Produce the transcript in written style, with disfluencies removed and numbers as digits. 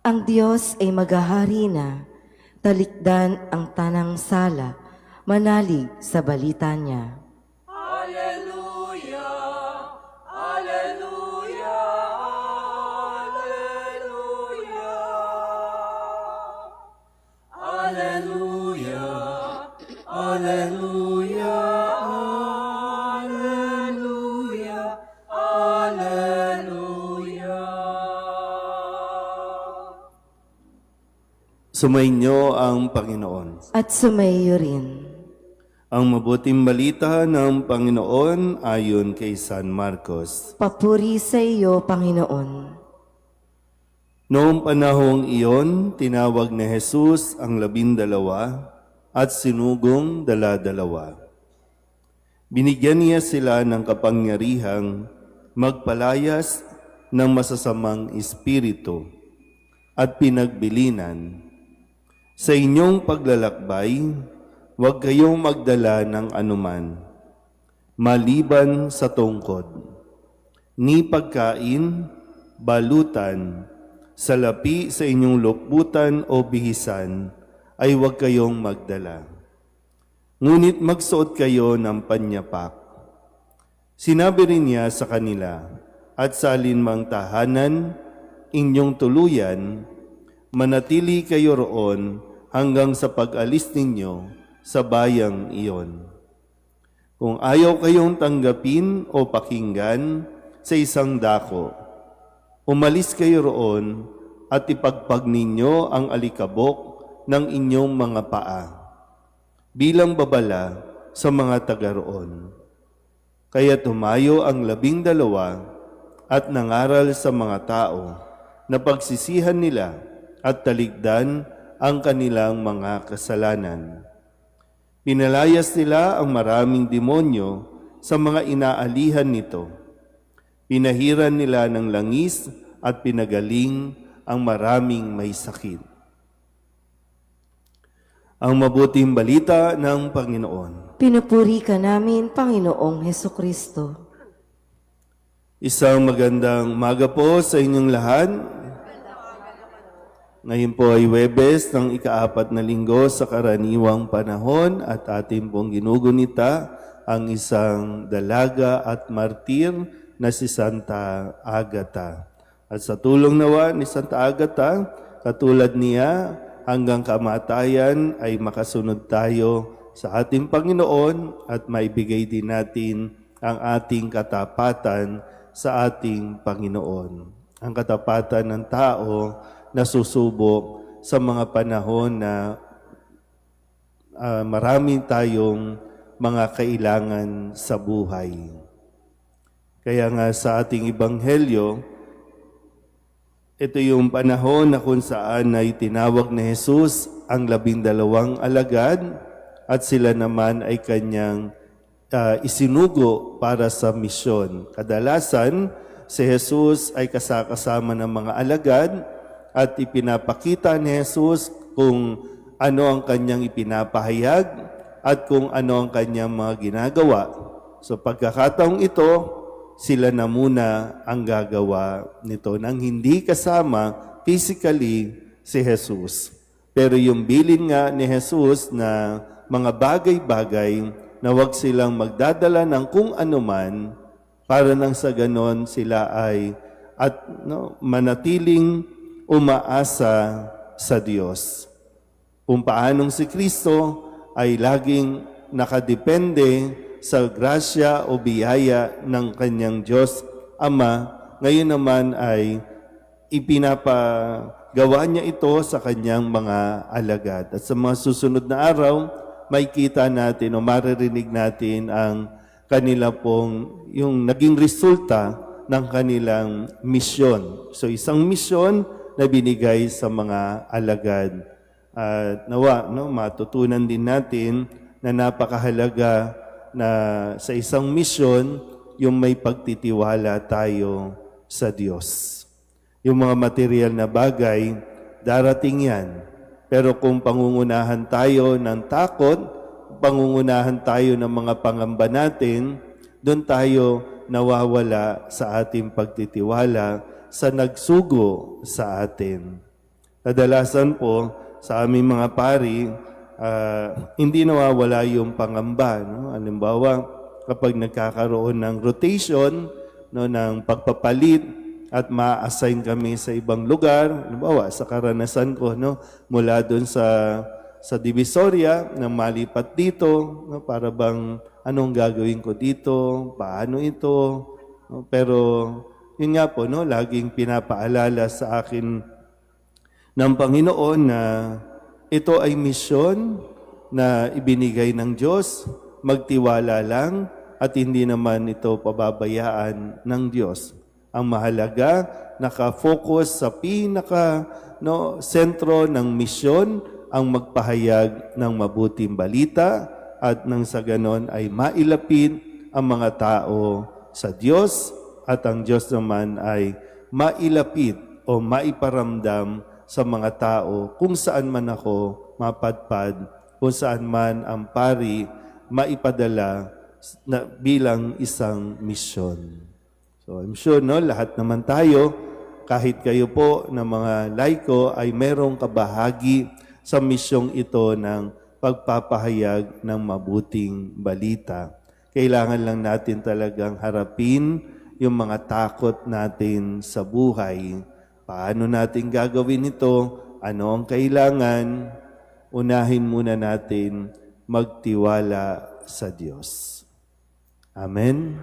Ang Diyos ay maghahari na, talikdan ang tanang sala, manalig sa balita niya. Alleluia, Alleluia, Alleluia. Alleluia, Alleluia, Alleluia, Alleluia. Sumainyo ang Panginoon. At sumayo rin. Ang mabuting balita ng Panginoon ayon kay San Marcos. Papuri sa iyo, Panginoon. Noong panahong iyon, tinawag ni Jesus ang 12 at sinugong 12. Binigyan niya sila ng kapangyarihang magpalayas ng masasamang espiritu at pinagbilinan. Sa inyong paglalakbay, huwag kayong magdala ng anuman, maliban sa tungkod, ni pagkain, balutan, salapi sa inyong lukbutan o bihisan, ay huwag kayong magdala. Ngunit magsuot kayo ng panyapak. Sinabi rin niya sa kanila, at sa alinmang tahanan, inyong tuluyan, manatili kayo roon hanggang sa pag-alis ninyo sa bayang iyon. Kung ayaw kayong tanggapin o pakinggan sa isang dako, umalis kayo roon at ipagpag ninyo ang alikabok ng inyong mga paa bilang babala sa mga taga roon. Kaya tumayo ang 12 at nangaral sa mga tao na pagsisihan nila at talikdan ang kanilang mga kasalanan. Pinalayas nila ang maraming demonyo sa mga inaalihan nito. Pinahiran nila ng langis at pinagaling ang maraming may sakit. Ang mabuting balita ng Panginoon. Pinupuri ka namin, Panginoong Hesukristo. Isang magandang umaga po sa inyong lahat. Ngayon po ay Huwebes ng ika-4 na linggo sa karaniwang panahon at ating pong ginugunita ang isang dalaga at martir na si Santa Agata. At sa tulong nawa ni Santa Agata, katulad niya, hanggang kamatayan ay makasunod tayo sa ating Panginoon at maibigay din natin ang ating katapatan sa ating Panginoon. Ang katapatan ng tao na susubok sa mga panahon na marami tayong mga kailangan sa buhay. Kaya nga sa ating Ebanghelyo, ito yung panahon na kung saan ay tinawag ni Jesus ang 12 alagad at sila naman ay kanyang isinugo para sa misyon. Kadalasan, si Jesus ay kasama ng mga alagad at ipinapakita ni Jesus kung ano ang kanyang ipinapahayag at kung ano ang kanyang mga ginagawa. So pagkakataong ito, sila na muna ang gagawa nito nang hindi kasama physically si Jesus. Pero yung bilin nga ni Jesus na mga bagay-bagay na wag silang magdadala ng kung anuman para nang sa ganon sila ay manatiling umaasa sa Diyos. Kung paanong si Kristo ay laging nakadepende sa grasya o biyaya ng kanyang Diyos Ama, ngayon naman ay ipinapagawa niya ito sa kanyang mga alagad. At sa mga susunod na araw, may kita natin o maririnig natin ang kanila pong yung naging resulta ng kanilang misyon. So isang misyon na binigay sa mga alagad. At nawa, matutunan din natin na napakahalaga na sa isang misyon, yung may pagtitiwala tayo sa Diyos. Yung mga material na bagay, darating yan. Pero kung pangungunahan tayo ng takot, pangungunahan tayo ng mga pangamba natin, doon tayo nawawala sa ating pagtitiwala sa nagsugo sa atin. Kadalasan po sa aming mga pari, hindi nawawala yung pangamba. No? Halimbawa, kapag nagkakaroon ng rotation, no, ng pagpapalit at ma-assign kami sa ibang lugar, halimbawa sa karanasan ko, no, mula doon sa Divisoria, na malipat dito, no, para bang anong gagawin ko dito, paano ito, no? Pero yun nga po, no, laging pinapaalala sa akin ng Panginoon na ito ay misyon na ibinigay ng Diyos, magtiwala lang at hindi naman ito pababayaan ng Diyos. Ang mahalaga, nakafocus sa sentro ng misyon, ang magpahayag ng mabuting balita at nang sa ganon ay mailapit ang mga tao sa Diyos at ang Diyos naman ay mailapit o maiparamdam sa mga tao kung saan man ako mapadpad, kung saan man ang pari maipadala bilang isang misyon. So I'm sure, no, lahat naman tayo, kahit kayo po na mga laiko, ay merong kabahagi sa misyong ito ng pagpapahayag ng mabuting balita. Kailangan lang natin talagang harapin yung mga takot natin sa buhay. Paano natin gagawin ito? Ano ang kailangan? Unahin muna natin magtiwala sa Diyos. Amen.